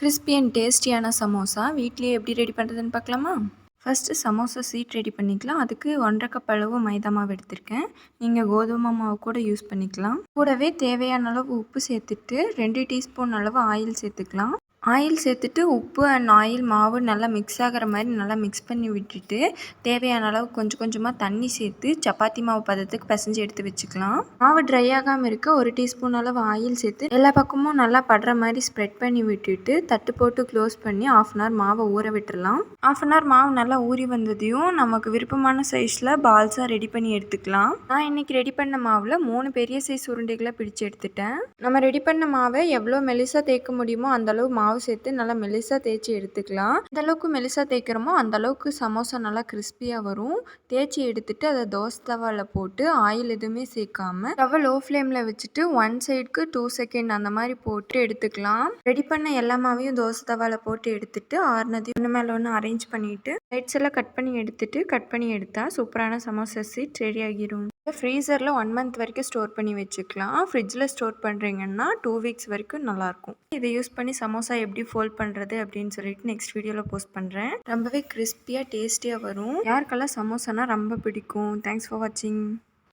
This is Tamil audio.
கிறிஸ்பி அண்ட் டேஸ்டியான சமோசா வீட்லேயே எப்படி ரெடி பண்ணுறதுன்னு பார்க்கலாமா? ஃபஸ்ட்டு சமோசா சீட் ரெடி பண்ணிக்கலாம். அதுக்கு 1 1/2 கப் அளவு மைதா மாவு எடுத்திருக்கேன். நீங்கள் கோதுமை மாவு கூட யூஸ் பண்ணிக்கலாம். கூடவே தேவையான அளவு உப்பு சேர்த்துட்டு 2 டீஸ்பூன் அளவு ஆயில் சேர்த்துக்கலாம். ஆயில் சேர்த்துட்டு உப்பு அண்ட் ஆயில் மாவு நல்லா மிக்ஸ் ஆகிற மாதிரி நல்லா மிக்ஸ் பண்ணி விட்டுட்டு தேவையான அளவு கொஞ்சம் கொஞ்சமாக தண்ணி சேர்த்து சப்பாத்தி மாவு பதத்துக்கு பிசைஞ்சு எடுத்து வச்சுக்கலாம். மாவு ட்ரை ஆகாமல் இருக்க 1 டீஸ்பூன் அளவு ஆயில் சேர்த்து எல்லா பக்கமும் நல்லா படுற மாதிரி ஸ்ப்ரெட் பண்ணி விட்டுட்டு தட்டு போட்டு க்ளோஸ் பண்ணி 1/2 அன் ஹவர் மாவை ஊற விட்டுடலாம். 1/2 அன் ஹவர் மாவு நல்லா ஊறி வந்ததையும் நமக்கு விருப்பமான சைஸில் பால்ஸாக ரெடி பண்ணி எடுத்துக்கலாம். நான் இன்னைக்கு ரெடி பண்ண மாவில் 3 பெரிய சைஸ் உருண்டைகளை பிடிச்சு எடுத்துட்டேன். நம்ம ரெடி பண்ண மாவை எவ்வளோ மெலிசாக தேய்க்க முடியுமோ அந்தளவு மாவு சேர்த்து நல்லா மெலிசாக தேய்ச்சி எடுத்துக்கலாம். இந்த அளவுக்கு மெலிசாக தேய்க்கிறோமோ அந்த அளவுக்கு சமோசா நல்லா கிறிஸ்பியாக வரும். தேய்ச்சி எடுத்துட்டு அதை தோசை தவாவில் போட்டு ஆயில் எதுவுமே சேர்க்காம ஸ்டவ்வை லோ ஃப்ளேமில் வச்சுட்டு 1 சைடுக்கு 2 செகண்ட் அந்த மாதிரி போட்டு எடுத்துக்கலாம். ரெடி பண்ண எல்லா மாவையும் தோசை தவாவில் போட்டு எடுத்துட்டு ஆறுனதையும் ஒன்று மேலே ஒன்று அரேஞ்ச் பண்ணிட்டு சைட்ஸ் எல்லாம் கட் பண்ணி எடுத்தா சூப்பரான சமோசா சீட் ரெடி ஆகிரும். ஃப்ரீசரில் 1 மந்த் வரைக்கும் ஸ்டோர் பண்ணி வச்சுக்கலாம். ஃப்ரிட்ஜில் ஸ்டோர் பண்ணுறீங்கன்னா 2 வீக்ஸ் வரைக்கும் நல்லாயிருக்கும். இதை யூஸ் பண்ணி சமோசா எப்படி ஃபோல்ட் பண்ணுறது அப்படின்னு சொல்லிட்டு நெக்ஸ்ட் வீடியோவில் போஸ்ட் பண்ணுறேன். ரொம்பவே கிறிஸ்பியாக டேஸ்டியாக வரும். யாருக்கெல்லாம் சமோசானா ரொம்ப பிடிக்கும். தேங்க்ஸ் ஃபார் வாட்சிங்.